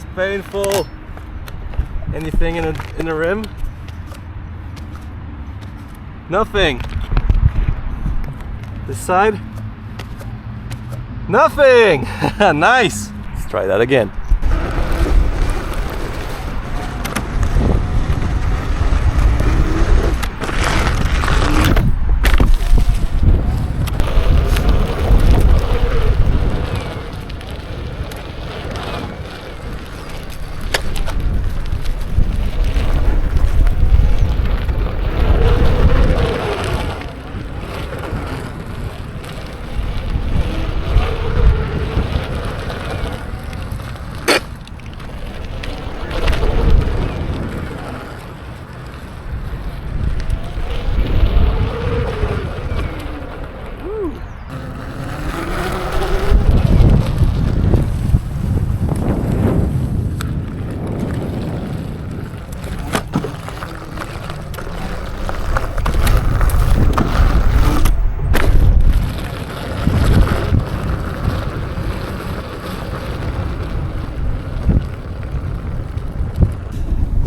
most painful. Anything in the rim? Nothing. This side? Nothing! Nice! Let's try that again.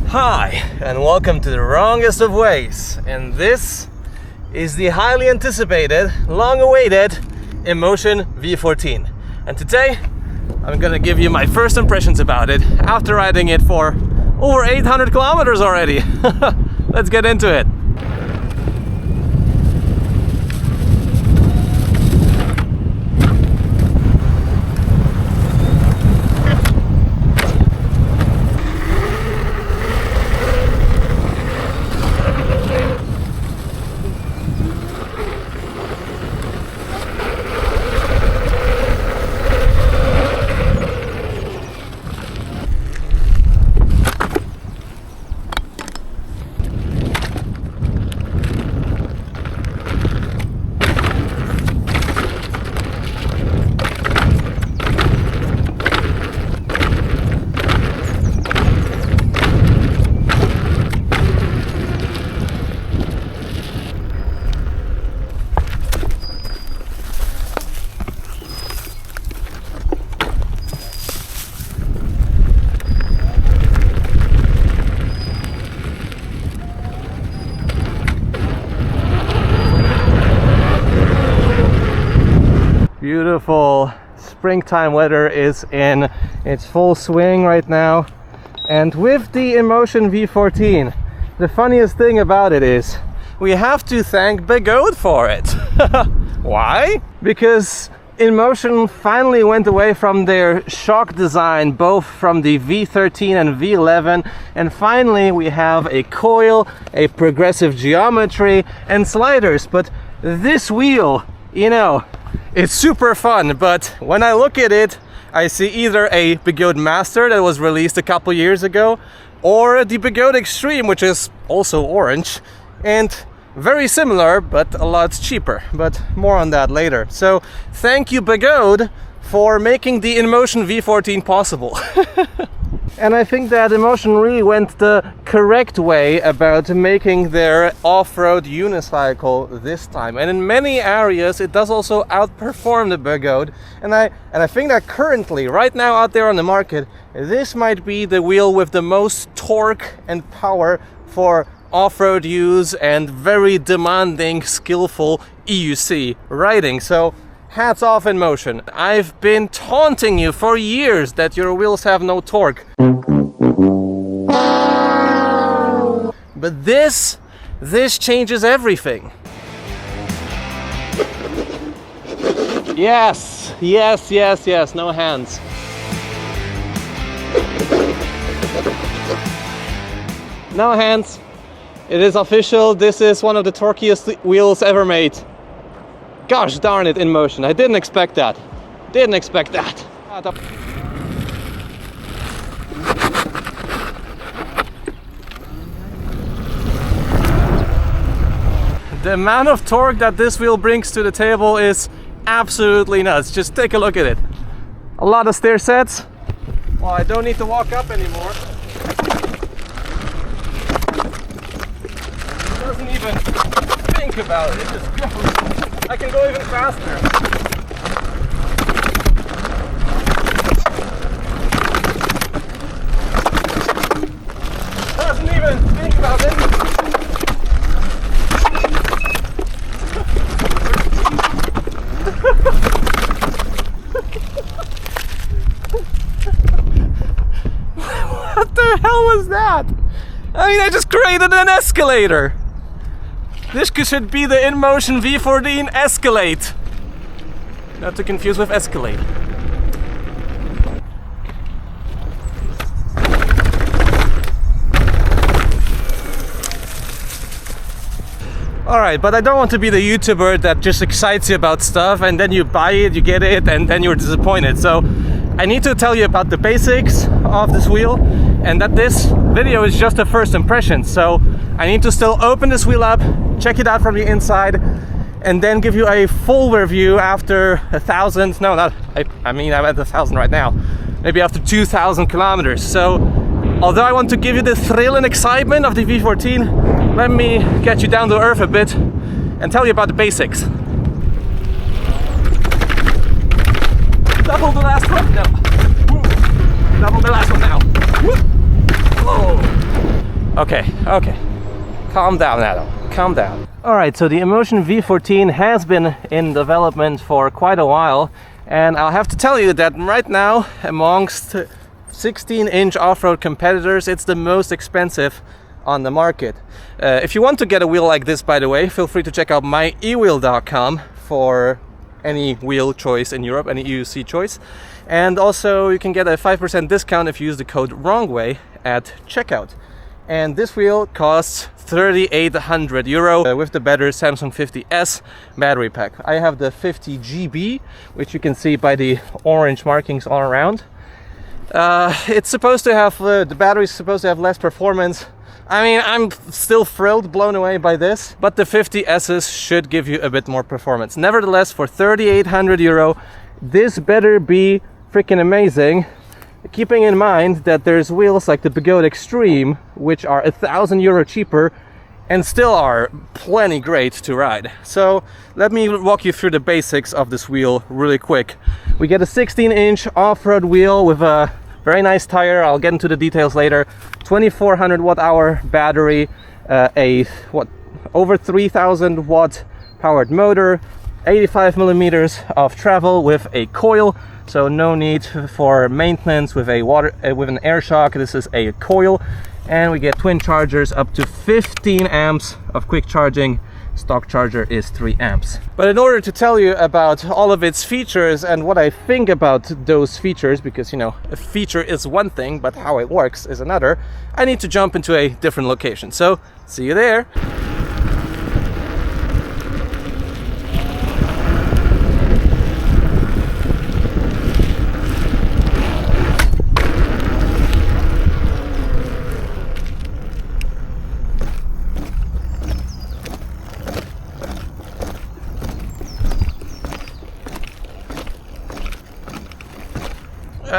Hi, and welcome to the wrongest of ways. And this is the highly anticipated, long-awaited InMotion V14. And today, I'm gonna give you my first impressions about it after riding it for over 800 kilometers already. Let's get into it. Beautiful springtime weather is in its full swing right now, and with the InMotion V14, the funniest thing about it is we have to thank Begode for it. Why? Because InMotion finally went away from their shock design, both from the V13 and V11, and finally we have a coil, a progressive geometry, and sliders. But this wheel, you know, it's super fun, but when I look at it, I see either a Begode Master that was released a couple years ago, or the Begode Extreme, which is also orange, and very similar, but a lot cheaper. But more on that later. So thank you, Begode, for making the InMotion V14 possible. And I think that InMotion really went the correct way about making their off-road unicycle this time. And in many areas it does also outperform the Begode. And I think that currently, right now out there on the market, this might be the wheel with the most torque and power for off-road use and very demanding, skillful EUC riding. So hats off InMotion. I've been taunting you for years that your wheels have no torque. But this changes everything. Yes, yes, yes, yes, no hands. No hands. It is official. This is one of the torqueiest wheels ever made. Gosh darn it, InMotion. I didn't expect that. Didn't expect that. The amount of torque that this wheel brings to the table is absolutely nuts. Just take a look at it. A lot of stair sets. Well, I don't need to walk up anymore. It doesn't even think about it. It just goes. I can go even faster. What the hell was that? I mean, I just created an escalator. This should be the InMotion V14 Escalate. Not to confuse with Escalade. Alright, but I don't want to be the YouTuber that just excites you about stuff and then you buy it, you get it, and then you're disappointed. So I need to tell you about the basics of this wheel, and that this video is just a first impression. So I need to still open this wheel up, check it out from the inside, and then give you a full review after 1,000, no, not, I mean I'm at 1,000 right now, maybe after 2,000 kilometers. So although I want to give you the thrill and excitement of the V14, let me get you down to earth a bit and tell you about the basics. Double the last one, no. Double the last one now. Whoa. Okay. Calm down, Adam. Calm down. Alright, so the InMotion V14 has been in development for quite a while, and I'll have to tell you that right now, amongst 16-inch off-road competitors, it's the most expensive on the market. If you want to get a wheel like this, by the way, feel free to check out myewheel.com for any wheel choice in Europe, any EUC choice. And also you can get a 5% discount if you use the code wrongway at checkout. And this wheel costs 3,800 euro with the better Samsung 50S battery pack. I have the 50GB, which you can see by the orange markings all around. It's supposed to have, the battery's supposed to have less performance. I mean, I'm still thrilled, blown away by this, but the 50Ss should give you a bit more performance. Nevertheless, for 3,800 euro, this better be freaking amazing. Keeping in mind that there's wheels like the Bigot Extreme, which are 1,000 euro cheaper and still are plenty great to ride. So let me walk you through the basics of this wheel really quick. We get a 16-inch off-road wheel with a very nice tire. I'll get into the details later. 2,400 watt-hour battery, over 3,000 watt powered motor, 85 millimeters of travel with a coil, so no need for maintenance with an air shock. This is a coil, and we get twin chargers up to 15 amps of quick charging. Stock charger is 3 amps. But in order to tell you about all of its features and what I think about those features, because you know, a feature is one thing, but how it works is another, I need to jump into a different location. So, see you there.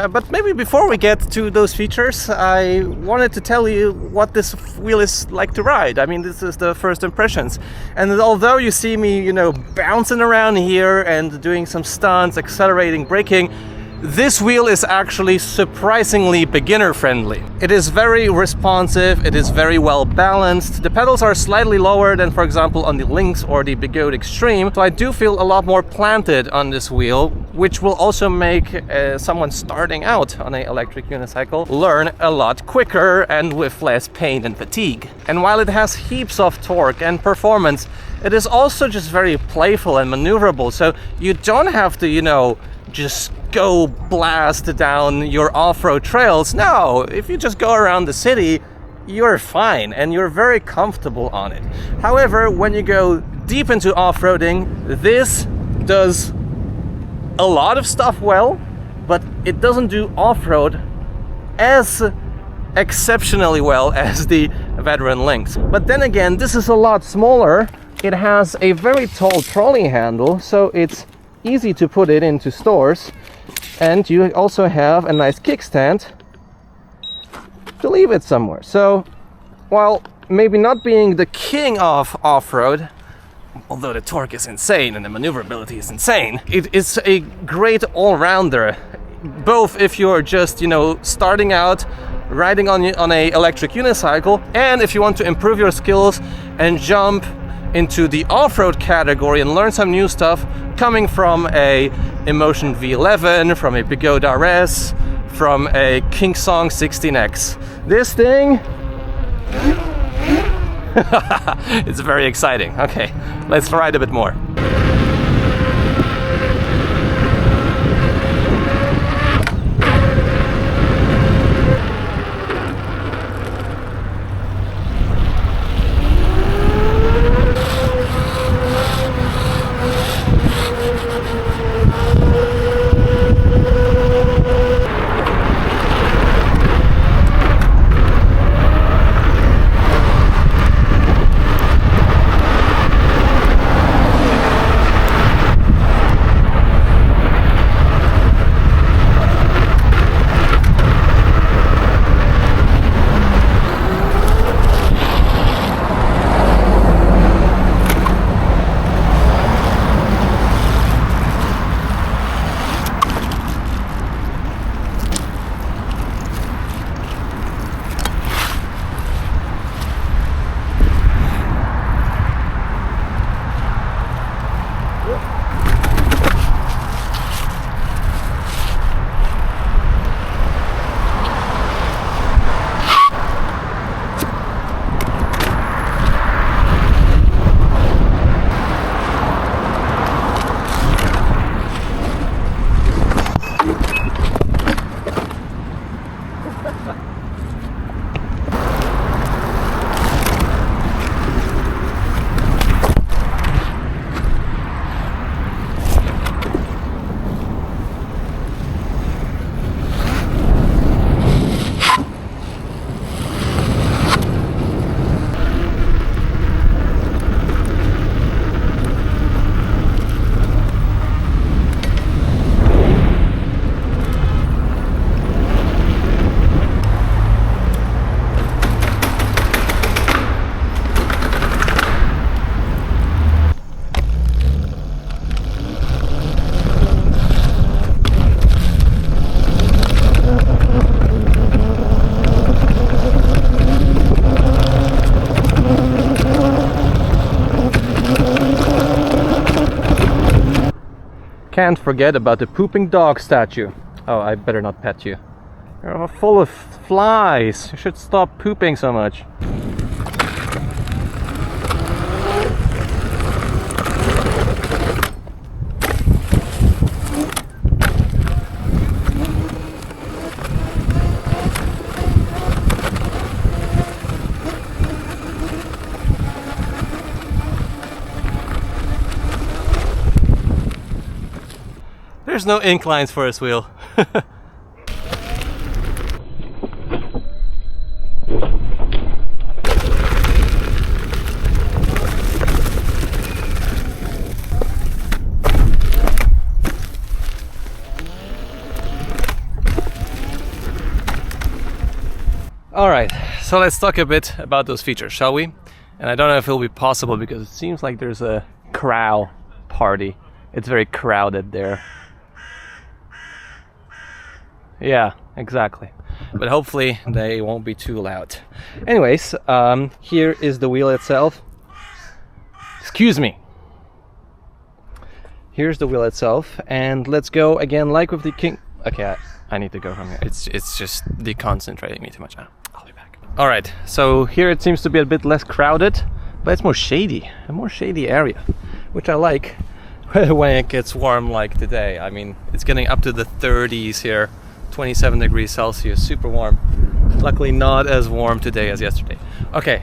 But maybe before we get to those features, I wanted to tell you what this wheel is like to ride. I mean, this is the first impressions. And although you see me, you know, bouncing around here and doing some stunts, accelerating, braking, this wheel is actually surprisingly beginner friendly. It is very responsive, it is very well balanced. The pedals are slightly lower than, for example, on the Lynx or the Bigot Extreme, so I do feel a lot more planted on this wheel, which will also make someone starting out on an electric unicycle learn a lot quicker and with less pain and fatigue. And while it has heaps of torque and performance, it is also just very playful and maneuverable, so you don't have to, you know, just go blast down your off-road trails. No, if you just go around the city, you're fine and you're very comfortable on it. However, when you go deep into off-roading, this does a lot of stuff well, but it doesn't do off-road as exceptionally well as the Veteran Lynx. But then again, this is a lot smaller. It has a very tall trolley handle, so it's easy to put it into stores, and you also have a nice kickstand to leave it somewhere. So while maybe not being the king of off-road, although the torque is insane and the maneuverability is insane, it is a great all-rounder, both if you're just, you know, starting out riding on a electric unicycle, and if you want to improve your skills and jump into the off-road category and learn some new stuff, coming from a InMotion V11, from a Bigot RS, from a King Song 16X. This thing, it's very exciting. Okay, let's ride a bit more. Can't forget about the pooping dog statue. Oh, I better not pet you. You're full of flies. You should stop pooping so much. There's no inclines for this wheel. Alright, so let's talk a bit about those features, shall we? And I don't know if it'll be possible because it seems like there's a corral party. It's very crowded there. Yeah, exactly. But hopefully they won't be too loud. Anyways, here is the wheel itself. Excuse me. Here's the wheel itself, and let's go again like with the King. Okay, I need to go from here. It's just deconcentrating me too much. I'll be back. All right, so here it seems to be a bit less crowded, but it's more shady, a more shady area, which I like when it gets warm like today. I mean, it's getting up to the 30s here. 27 degrees Celsius, super warm. Luckily not as warm today as yesterday. Okay,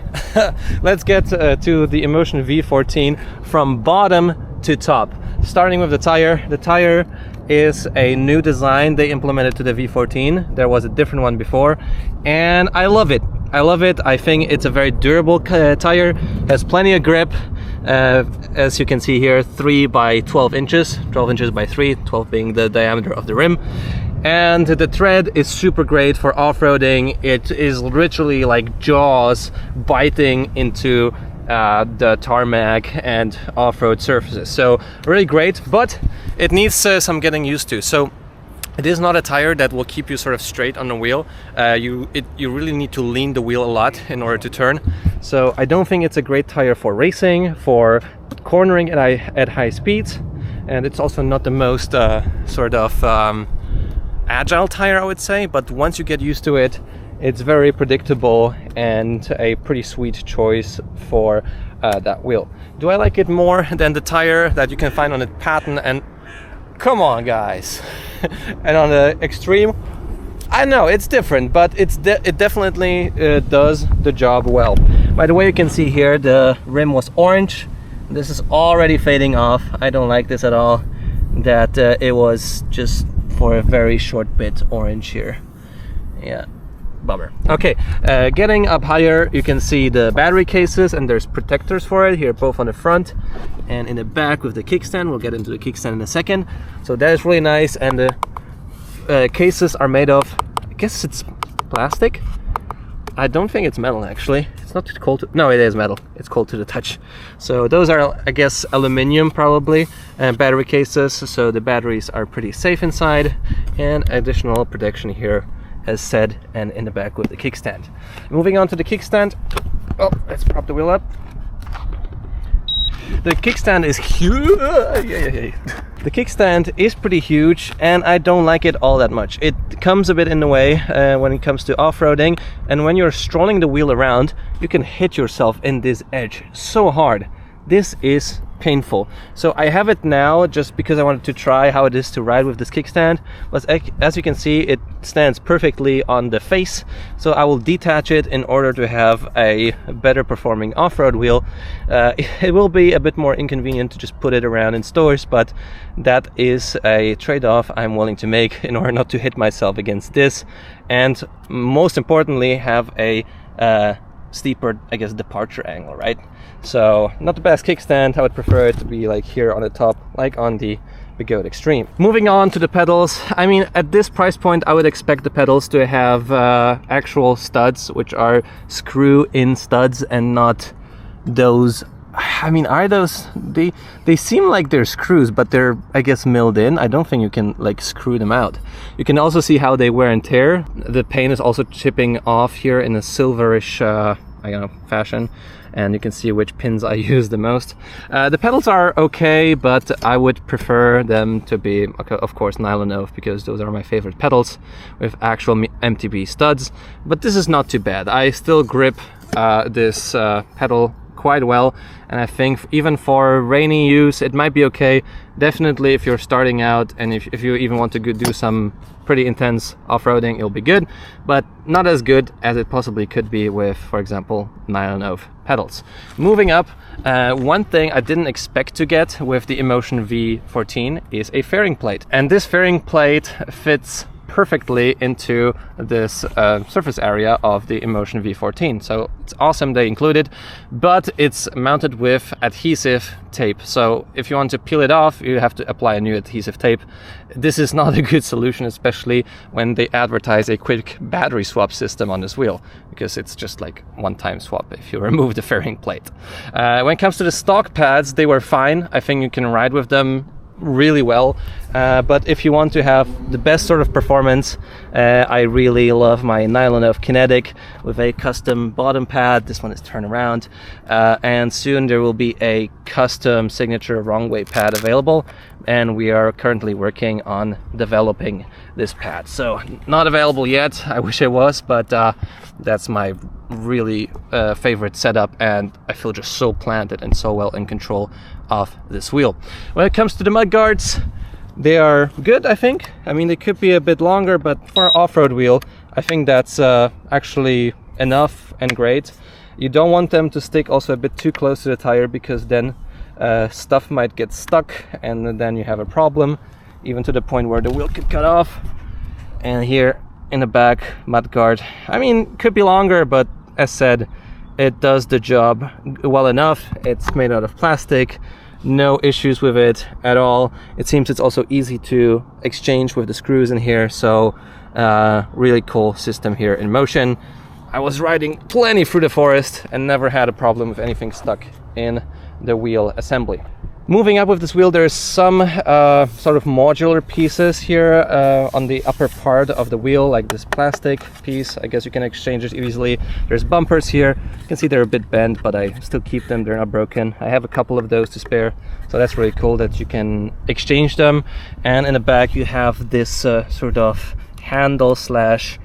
let's get to the InMotion V14 from bottom to top. Starting with the tire. The tire is a new design they implemented to the V14. There was a different one before, and I love it. I love it. I think it's a very durable tire, has plenty of grip. As you can see here, 3 by 12 inches, 12 inches by 3, 12 being the diameter of the rim. And the tread is super great for off-roading. It is literally like jaws biting into the tarmac and off-road surfaces. So really great, but it needs some getting used to. So it is not a tire that will keep you sort of straight on the wheel. You really need to lean the wheel a lot in order to turn. So I don't think it's a great tire for racing, for cornering at high speeds. And it's also not the most agile tire, I would say, but once you get used to it, it's very predictable and a pretty sweet choice for that wheel. Do I like it more than the tire that you can find on the Patent and come on guys and on the Extreme? I know it's different, but it definitely does the job well. By the way, you can see here the rim was orange. This is already fading off. I don't like this at all, that it was just for a very short bit orange here. Yeah, bummer. Okay, getting up higher, you can see the battery cases, and there's protectors for it here, both on the front and in the back with the kickstand. We'll get into the kickstand in a second. So that is really nice, and the cases are made of, I guess it's plastic. I don't think it's metal actually. It's not cold to, no, it is metal. It's cold to the touch. So those are, I guess, aluminum probably, battery cases. So the batteries are pretty safe inside, and additional protection here, as said, and in the back with the kickstand. Moving on to the kickstand. Oh, let's prop the wheel up. The kickstand is huge. The kickstand is pretty huge, and I don't like it all that much. It comes a bit in the way when it comes to off-roading, and when you're strolling the wheel around, you can hit yourself in this edge so hard. This is painful. So I have it now just because I wanted to try how it is to ride with this kickstand. But as you can see, it stands perfectly on the face. So I will detach it in order to have a better performing off-road wheel. It will be a bit more inconvenient to just put it around in stores, but that is a trade-off I'm willing to make in order not to hit myself against this, and most importantly have a steeper, I guess, departure angle, right? So not the best kickstand. I would prefer it to be like here on the top, like on the Goat Extreme. Moving on to the pedals. I mean, at this price point, I would expect the pedals to have actual studs, which are screw-in studs and not those. I mean, are those, they seem like they're screws, but they're, I guess, milled in. I don't think you can like screw them out. You can also see how they wear and tear. The paint is also chipping off here in a silverish I don't know, fashion, and you can see which pins I use the most. The pedals are okay, but I would prefer them to be, of course, NyloNove, because those are my favorite pedals with actual MTB studs. But this is not too bad. I still grip this pedal quite well, and I think even for rainy use it might be okay. Definitely if you're starting out and if you even want to do some pretty intense off-roading, it'll be good, but not as good as it possibly could be with, for example, NyloNove pedals. Moving up, one thing I didn't expect to get with the InMotion V14 is a fairing plate, and this fairing plate fits perfectly into this surface area of the InMotion V14. So it's awesome they included, but it's mounted with adhesive tape. So if you want to peel it off, you have to apply a new adhesive tape. This is not a good solution, especially when they advertise a quick battery swap system on this wheel, because it's just like one-time swap if you remove the fairing plate. When it comes to the stock pads, they were fine. I think you can ride with them really well, but if you want to have the best sort of performance, I really love my NyloNove Kinetic with a custom bottom pad. This one is turn around, and soon there will be a custom signature wrongway pad available, and we are currently working on developing this pad. So not available yet. I wish it was, but that's my really favorite setup, and I feel just so planted and so well in control of this wheel. When it comes to the mudguards, they are good, I think. I mean, they could be a bit longer, but for an off-road wheel, I think that's actually enough and great. You don't want them to stick also a bit too close to the tire, because then stuff might get stuck, and then you have a problem, even to the point where the wheel could cut off. And here in the back, mudguard, I mean, could be longer, but as said, it does the job well enough. It's made out of plastic, no issues with it at all. It seems it's also easy to exchange with the screws in here, so really cool system here InMotion. I was riding plenty through the forest and never had a problem with anything stuck in the wheel assembly. Moving up with this wheel, there's some sort of modular pieces here on the upper part of the wheel, like this plastic piece. I guess you can exchange it easily. There's bumpers here. You can see they're a bit bent, but I still keep them. They're not broken. I have a couple of those to spare, so that's really cool that you can exchange them. And in the back you have this sort of handle slash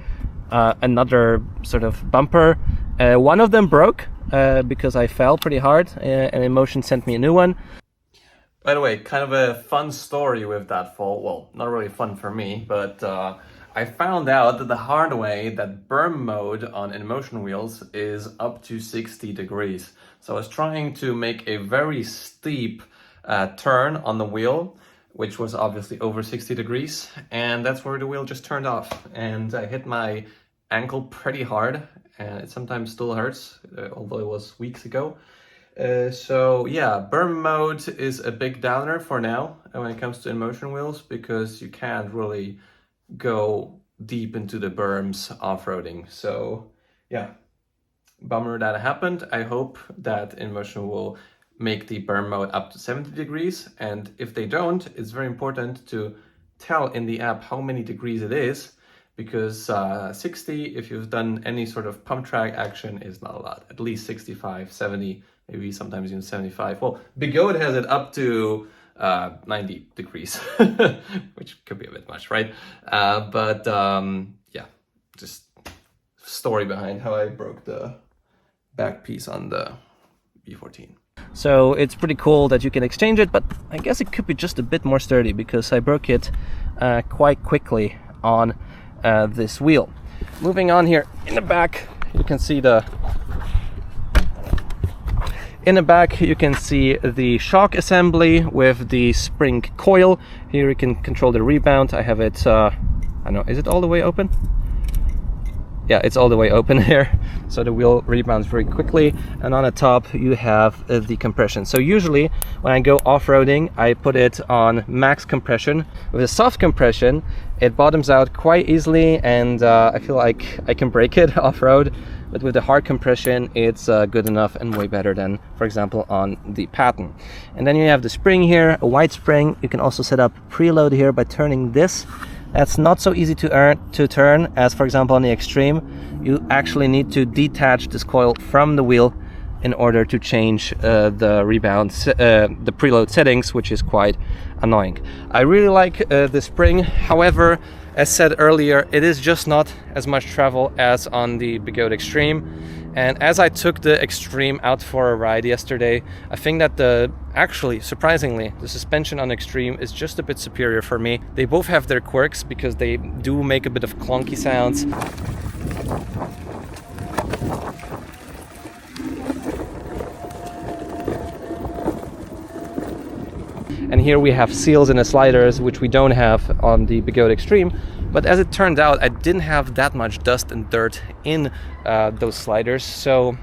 another sort of bumper. One of them broke because I fell pretty hard, and InMotion sent me a new one. By the way, kind of a fun story with that fall. Well, not really fun for me, but I found out that the hard way that berm mode on InMotion wheels is up to 60 degrees. So I was trying to make a very steep turn on the wheel, which was obviously over 60 degrees, and that's where the wheel just turned off. And I hit my ankle pretty hard, and it sometimes still hurts, although it was weeks ago. So yeah, berm mode is a big downer for now when it comes to InMotion wheels, because you can't really go deep into the berms off-roading. So yeah, bummer that happened. I hope that InMotion will make the berm mode up to 70 degrees. And if they don't, it's very important to tell in the app how many degrees it is, because 60, if you've done any sort of pump track action, is not a lot. At least 65, 70, maybe sometimes even 75. Well, Bigot has it up to 90 degrees, which could be a bit much, right? Yeah, just story behind how I broke the back piece on the V14. So it's pretty cool that you can exchange it, but I guess it could be just a bit more sturdy, because I broke it quite quickly on this wheel. Moving on here, in the back, you can see the shock assembly with the spring coil. Here you can control the rebound. I have it, I don't know, is it all the way open? Yeah, it's all the way open here, so the wheel rebounds very quickly. And on the top you have the compression. So usually when I go off-roading, I put it on max compression. With a soft compression, it bottoms out quite easily, and I feel like I can break it off-road. But with the hard compression, it's good enough and way better than, for example, on the Patton. And then you have the spring here, a wide spring. You can also set up preload here by turning this. That's not so easy to turn as, for example, on the Extreme. You actually need to detach this coil from the wheel in order to change the rebound, the preload settings, which is quite annoying. I really like the spring. However, as said earlier, it is just not as much travel as on the Bigot Extreme. And as I took the Extreme out for a ride yesterday, I think that actually, surprisingly, the suspension on Extreme is just a bit superior for me. They both have their quirks, because they do make a bit of clunky sounds. And here we have seals in the sliders, which we don't have on the Bigot Extreme. But as it turned out, I didn't have that much dust and dirt in those sliders. So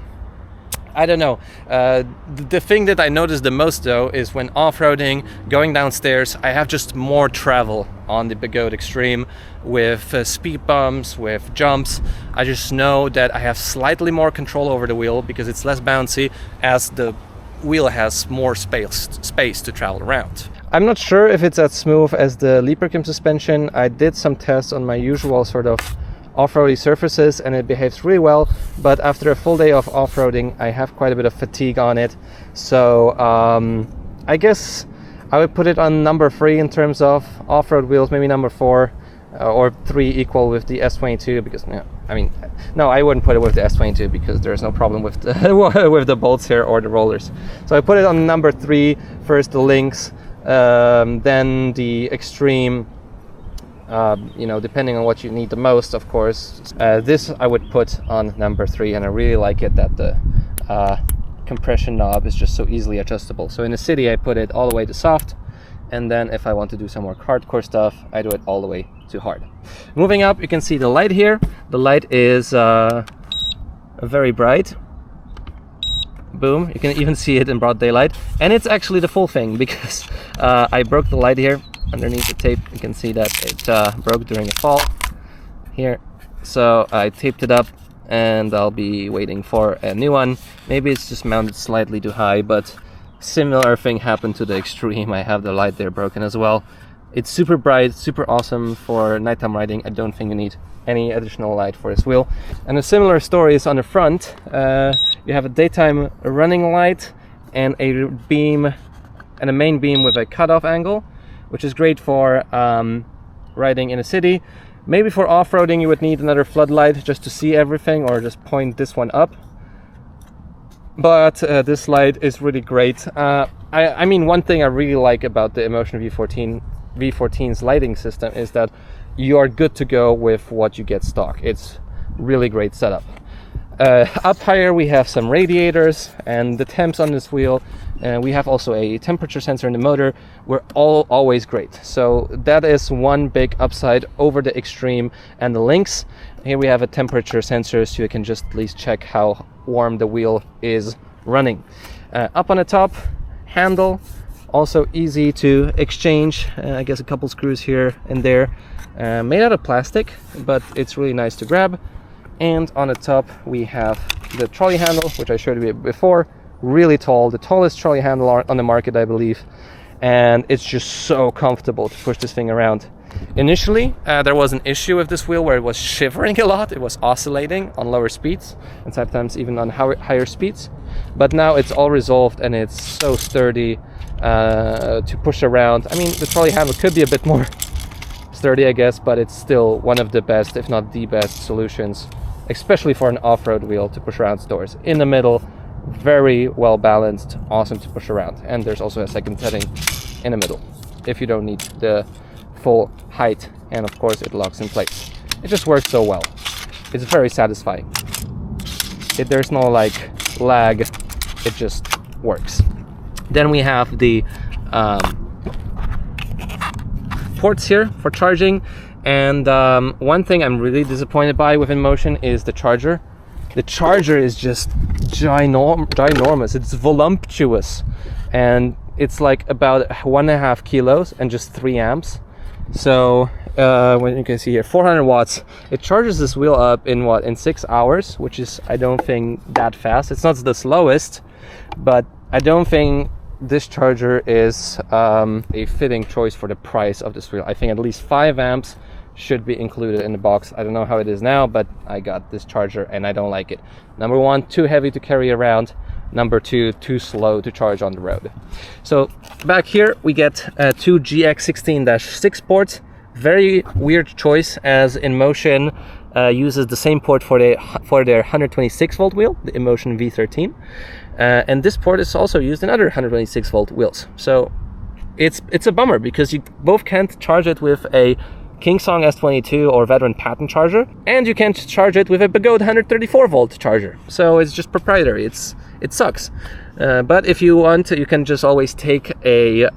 I don't know. The thing that I noticed the most, though, is when off-roading, going downstairs, I have just more travel on the Bigot Extreme with speed bumps, with jumps. I just know that I have slightly more control over the wheel, because it's less bouncy, as the wheel has more space to travel around. I'm not sure if it's as smooth as the Leapercam suspension. I did some tests on my usual sort of off-roady surfaces, and it behaves really well, but after a full day of off-roading, I have quite a bit of fatigue on it. So I guess I would put it on number 3 in terms of off-road wheels, maybe number 4 or 3 equal with the S22, because no, I wouldn't put it with the S22, because there's no problem with the with the bolts here or the rollers. So I put it on number 3, first the Lynx, then the Extreme, depending on what you need the most, of course. This I would put on number 3, and I really like it that the compression knob is just so easily adjustable. So in the city I put it all the way to soft, and then if I want to do some more hardcore stuff, I do it all the way to hard. Moving up, you can see the light here. The light is very bright. Boom, you can even see it in broad daylight, and it's actually the full thing, because I broke the light here underneath the tape. You can see that it broke during a fall here, so I taped it up, and I'll be waiting for a new one. Maybe it's just mounted slightly too high, but Similar thing happened to the Extreme. I have the light there broken as well. It's super bright, super awesome for nighttime riding. I don't think you need any additional light for this wheel. And a similar story is on the front. You have a daytime running light and a beam, and a main beam with a cutoff angle, which is great for riding in a city. Maybe for off-roading you would need another floodlight just to see everything, or just point this one up. But this light is really great. I mean, one thing I really like about the InMotion V14's lighting system is that you are good to go with what you get stock. It's really great setup. Up higher we have some radiators and the temps on this wheel. We have also a temperature sensor in the motor. We're always great. So that is one big upside over the Extreme and the Lynx. Here we have a temperature sensor, so you can just at least check how warm the wheel is running. Up on the top, handle, also easy to exchange. I guess a couple screws here and there. Made out of plastic, but it's really nice to grab. And on the top we have the trolley handle, which I showed you before. Really tall, the tallest trolley handle on the market, I believe. And it's just so comfortable to push this thing around. Initially, there was an issue with this wheel where it was shivering a lot. It was oscillating on lower speeds and sometimes even on higher speeds. But now it's all resolved and it's so sturdy to push around. I mean, the trolley handle could be a bit more sturdy, I guess, but it's still one of the best, if not the best solutions, especially for an off-road wheel to push around stores. In the middle, very well balanced, awesome to push around. And there's also a second setting in the middle if you don't need the full height, and of course it locks in place. It just works so well. It's very satisfying. There's no like lag, it just works. Then we have the ports here for charging, and one thing I'm really disappointed by with InMotion is the charger. The charger is just ginormous. It's voluptuous, and it's like about 1.5 kilos and just 3 amps. So when you can see here, 400 watts. It charges this wheel up in 6 hours, which is, I don't think, that fast. It's not the slowest, but I don't think this charger is a fitting choice for the price of this wheel. I think at least 5 amps should be included in the box. I don't know how it is now, but I got this charger and I don't like it. Number one, too heavy to carry around. Number two, too slow to charge on the road. So back here we get 2 GX16-6 ports. Very weird choice, as InMotion uses the same port for their 126 volt wheel, the InMotion V13. And this port is also used in other 126 volt wheels. So it's a bummer, because you both can't charge it with a Kingsong S22 or Veteran patent charger, and you can't charge it with a Begode 134 volt charger. So it's just proprietary. It sucks. But if you want, you can just always take a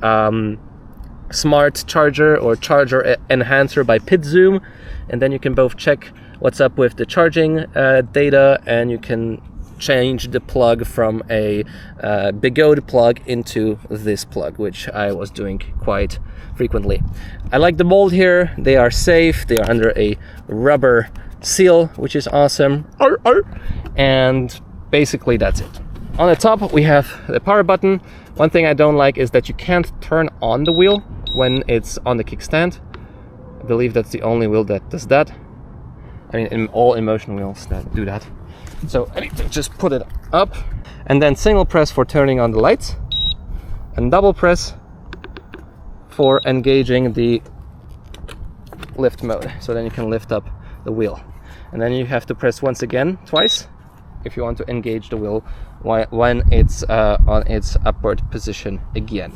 smart charger or charger enhancer by PitZoom, and then you can both check what's up with the charging data, and you can change the plug from a Begode plug into this plug, which I was doing quite frequently. I like the mold here. They are safe. They are under a rubber seal, which is awesome. And basically that's it. On the top we have the power button. One thing I don't like is that you can't turn on the wheel when it's on the kickstand. I believe that's the only wheel that does that. I mean, in all InMotion wheels that do that. So I need to just put it up, and then single press for turning on the lights, and double press for engaging the lift mode. So then you can lift up the wheel, and then you have to press once again, twice, if you want to engage the wheel when it's on its upward position again.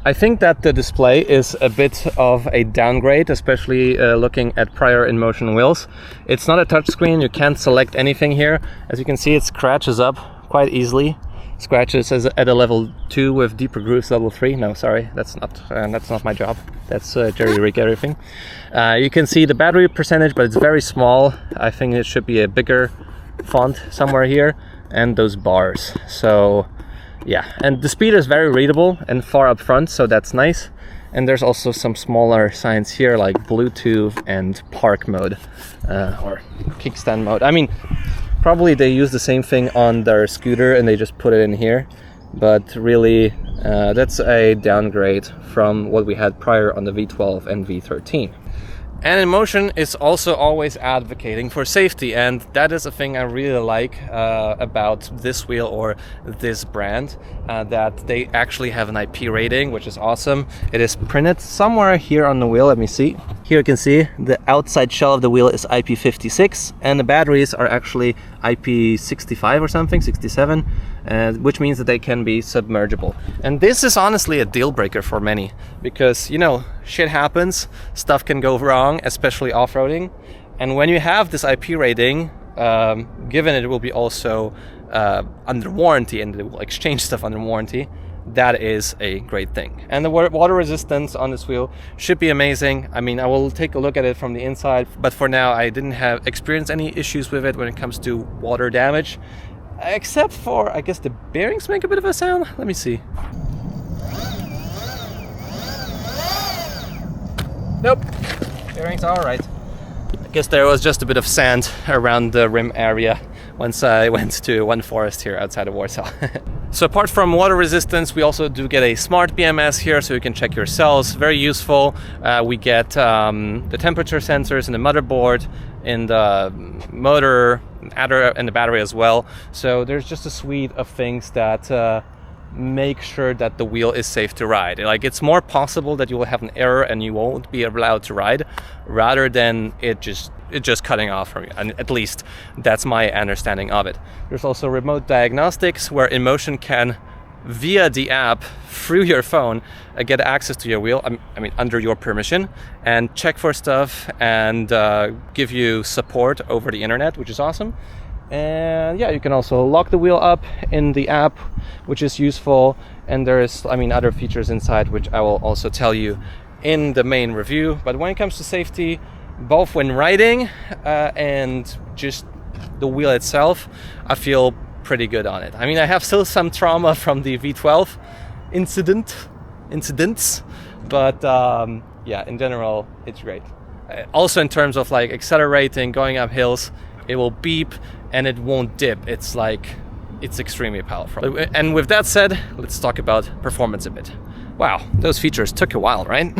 I think that the display is a bit of a downgrade, especially looking at prior InMotion wheels. It's not a touchscreen, you can't select anything here. As you can see, it scratches up quite easily. Scratches at a level 2 with deeper grooves level 3. No, sorry, that's not my job. That's jerry-rig everything. You can see the battery percentage, but it's very small. I think it should be a bigger font somewhere here, and those bars. So yeah, and the speed is very readable and far up front, so that's nice. And there's also some smaller signs here, like Bluetooth and park mode, or kickstand mode. I mean, probably they use the same thing on their scooter and they just put it in here. but really that's a downgrade from what we had prior on the V12 and V13. And InMotion is also always advocating for safety, and that is a thing I really like about this wheel or this brand, that they actually have an IP rating, which is awesome. It is printed somewhere here on the wheel. Let me see. Here you can see the outside shell of the wheel is IP56, and the batteries are actually IP65 or something, 67, which means that they can be submergible. And this is honestly a deal breaker for many, because, you know, shit happens, stuff can go wrong, especially off-roading. And when you have this IP rating, given it will be also under warranty and they will exchange stuff under warranty, that is a great thing. And the water resistance on this wheel should be amazing. I mean, I will take a look at it from the inside, but for now I didn't have experienced any issues with it when it comes to water damage, except for, I guess, the bearings make a bit of a sound. Let me see. Nope, bearings are all right. I guess there was just a bit of sand around the rim area once I went to one forest here outside of Warsaw. So apart from water resistance, we also do get a smart BMS here, so you can check your cells. Very useful. We get the temperature sensors in the motherboard, in the motor, and the battery as well. So there's just a suite of things that make sure that the wheel is safe to ride. Like, it's more possible that you will have an error and you won't be allowed to ride, rather than it just cutting off from you. And at least that's my understanding of it. There's also remote diagnostics, where InMotion can, via the app through your phone, get access to your wheel, I mean under your permission, and check for stuff and give you support over the internet, which is awesome. And yeah, you can also lock the wheel up in the app, which is useful. And there's, I mean, other features inside, which I will also tell you in the main review. But when it comes to safety, both when riding and just the wheel itself, I feel pretty good on it. I mean, I have still some trauma from the V12 incidents, but yeah, in general, it's great. Also, in terms of like accelerating, going up hills, it will beep and it won't dip. It's like, it's extremely powerful. And with that said, let's talk about performance a bit. Wow, those features took a while, right?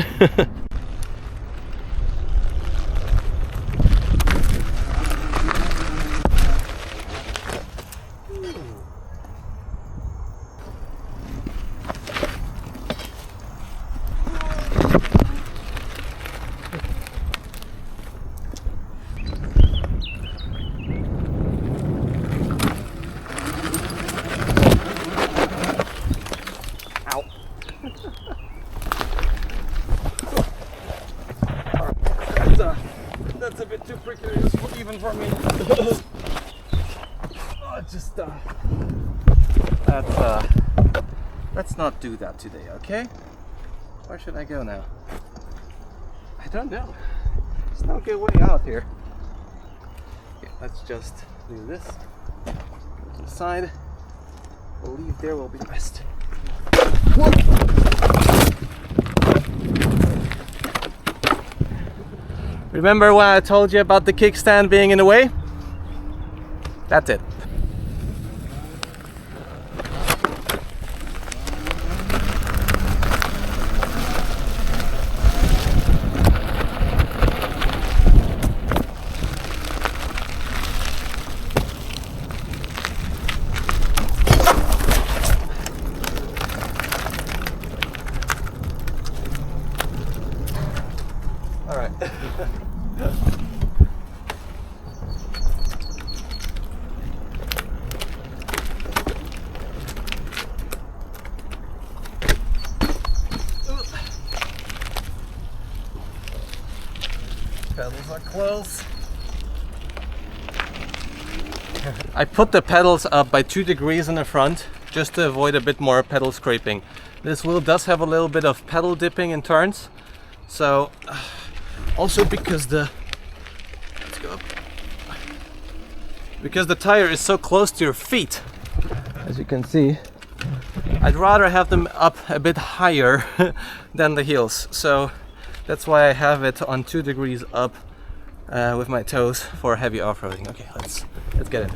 That's a bit too precarious even for me. Let's not do that today, okay? Where should I go now? I don't know. There's no good way out here. Okay, let's just do this. Go to the side. I believe there will be best. Whoa! Remember when I told you about the kickstand being in the way? That's it. All right. Pedals are close. I put the pedals up by 2 degrees in the front just to avoid a bit more pedal scraping. This wheel does have a little bit of pedal dipping in turns, so also because the tire is so close to your feet, as you can see, I'd rather have them up a bit higher than the heels. So that's why I have it on 2 degrees up with my toes for heavy off-roading. Okay, let's get it.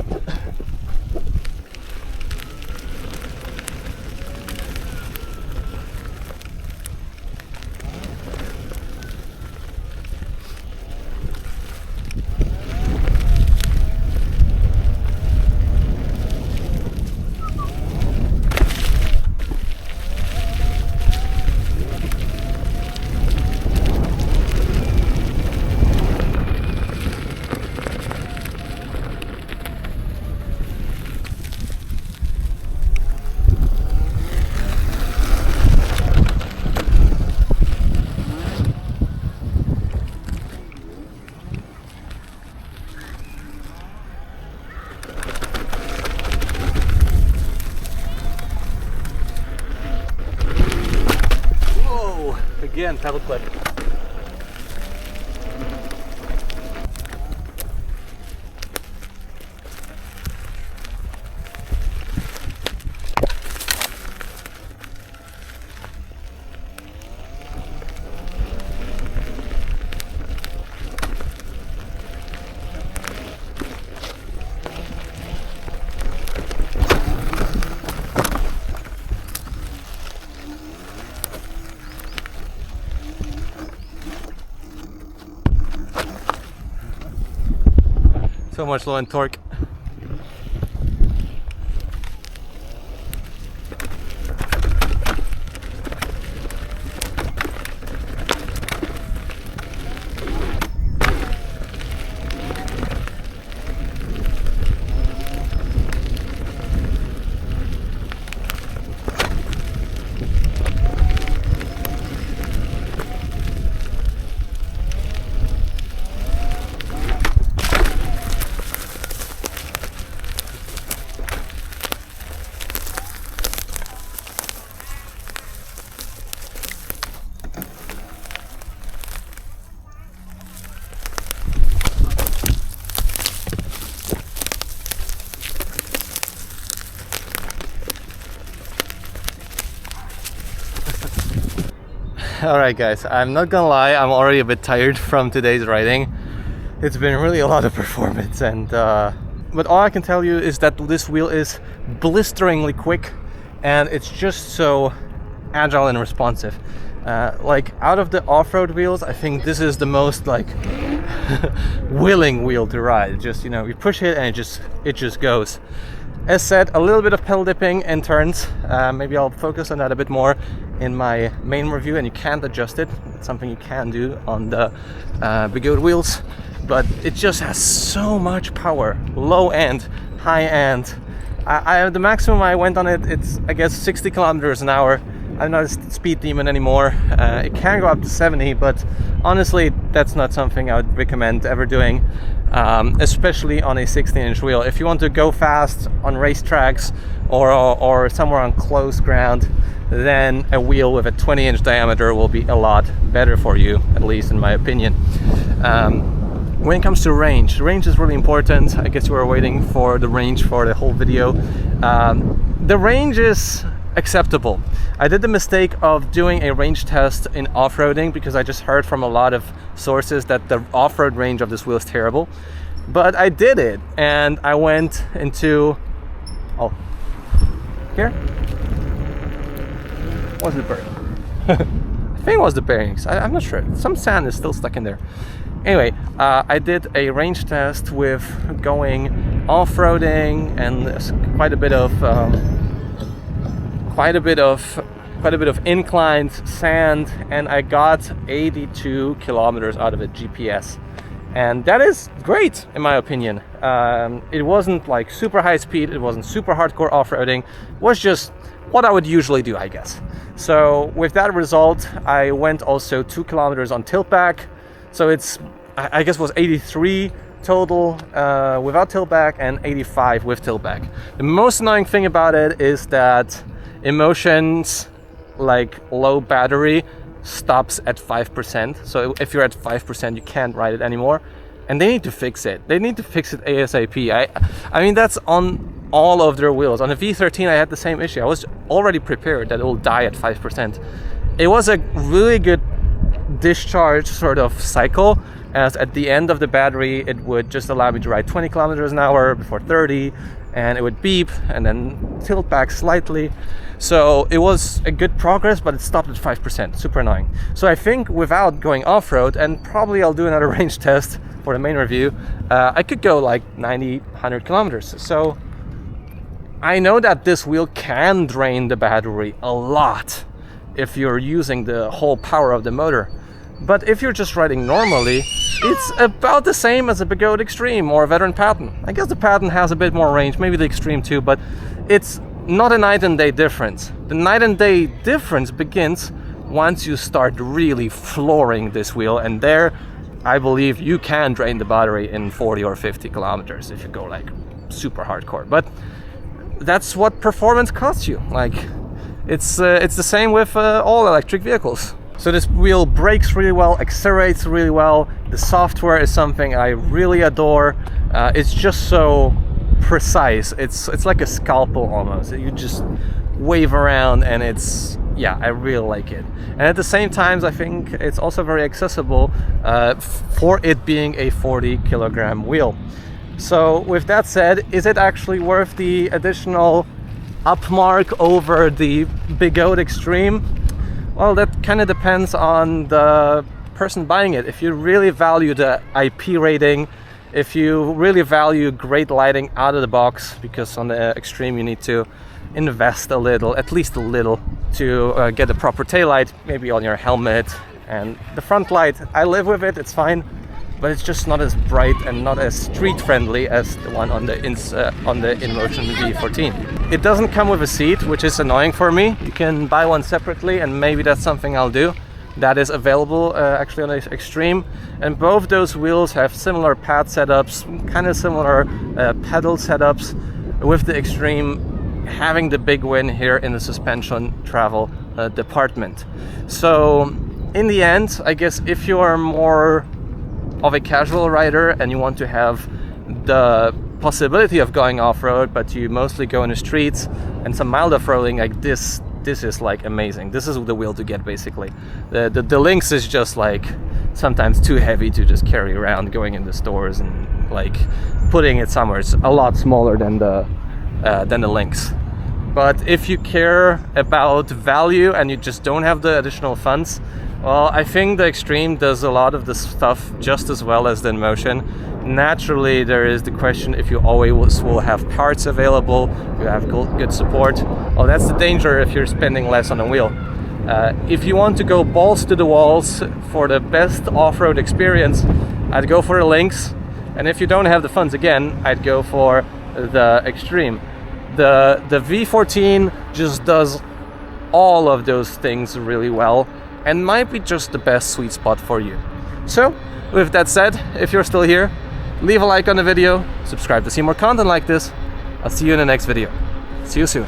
again, pedal clip. So much low end torque. Alright guys, I'm not gonna lie, I'm already a bit tired from today's riding. It's been really a lot of performance, and but all I can tell you is that this wheel is blisteringly quick and it's just so agile and responsive. Like out of the off-road wheels, I think this is the most like willing wheel to ride. Just, you know, you push it and it just goes. As said, a little bit of pedal dipping in turns. Maybe I'll focus on that a bit more in my main review, and you can't adjust it. It's something you can do on the Bigode wheels, but it just has so much power, low end, high end. The maximum I went on it, it's I guess 60 kilometers an hour. I'm not a speed demon anymore. It can go up to 70, but honestly, that's not something I would recommend ever doing, especially on a 16-inch wheel. If you want to go fast on racetracks or somewhere on close ground, then a wheel with a 20-inch diameter will be a lot better for you, at least in my opinion. When it comes to range is really important. I guess you were waiting for the range for the whole video. The range is acceptable. I did the mistake of doing a range test in off-roading because I just heard from a lot of sources that the off-road range of this wheel is terrible. But I did it, and I went into... Oh, here? Was the bearing? I think it was the bearings. I'm not sure. Some sand is still stuck in there. Anyway, I did a range test with going off-roading and quite a bit of inclined sand, and I got 82 kilometers out of it GPS, and that is great in my opinion. It wasn't like super high speed, it wasn't super hardcore off-roading, it was just what I would usually do, I guess. So with that result, I went also 2 kilometers on tilt back, so it's, I guess, was 83 total without tilt back and 85 with tilt back. The most annoying thing about it is that InMotion's like low battery stops at 5%. So if you're at 5%, you can't ride it anymore, and they need to fix it. They need to fix it ASAP. I mean, that's on all of their wheels. On the V13, I had the same issue. I was already prepared that it will die at 5%. It was a really good discharge sort of cycle, as at the end of the battery it would just allow me to ride 20 kilometers an hour before 30, and it would beep and then tilt back slightly. So it was a good progress, but it stopped at 5%. Super annoying. So I think without going off-road, and probably I'll do another range test for the main review, I could go like 90, 100 kilometers. So I know that this wheel can drain the battery a lot if you're using the whole power of the motor. But if you're just riding normally, it's about the same as a Bigode Extreme or a Veteran Patent. I guess the Patent has a bit more range, maybe the Extreme too, but it's not a night and day difference. The night and day difference begins once you start really flooring this wheel, and there I believe you can drain the battery in 40 or 50 kilometers if you go like super hardcore. But that's what performance costs you. Like, it's the same with all electric vehicles. So this wheel brakes really well, accelerates really well. The software is something I really adore. It's just so precise. It's like a scalpel almost. You just wave around and it's, yeah, I really like it. And at the same time, I think it's also very accessible for it being a 40 kilogram wheel. So with that said, is it actually worth the additional upmark over the Bigot Extreme? Well, that kind of depends on the person buying it. If you really value the IP rating, if you really value great lighting out of the box, because on the Extreme you need to invest a little, at least a little, to get the proper taillight, maybe on your helmet. And the front light, I live with it, it's fine, but it's just not as bright and not as street friendly as the one on the InMotion V14. It doesn't come with a seat, which is annoying for me. You can buy one separately, and maybe that's something I'll do. That is available actually on the Extreme, and both those wheels have similar pad setups, kind of similar pedal setups, with the Extreme having the big win here in the suspension travel department. So in the end, I guess if you are more of a casual rider and you want to have the possibility of going off-road, but you mostly go in the streets and some mild off-roading, like this is like amazing. This is the wheel to get, basically. The Lynx is just like sometimes too heavy to just carry around going in the stores, and like putting it somewhere. It's a lot smaller than the Lynx. But if you care about value and you just don't have the additional funds, well, I think the Extreme does a lot of the stuff just as well as the InMotion. Naturally, there is the question if you always will have parts available, you have good support. Well, that's the danger if you're spending less on a wheel. If you want to go balls to the walls for the best off-road experience, I'd go for a Lynx. And if you don't have the funds, again, I'd go for the Extreme. The V14 just does all of those things really well, and might be just the best sweet spot for you. So, with that said, if you're still here, leave a like on the video, subscribe to see more content like this. I'll see you in the next video. See you soon.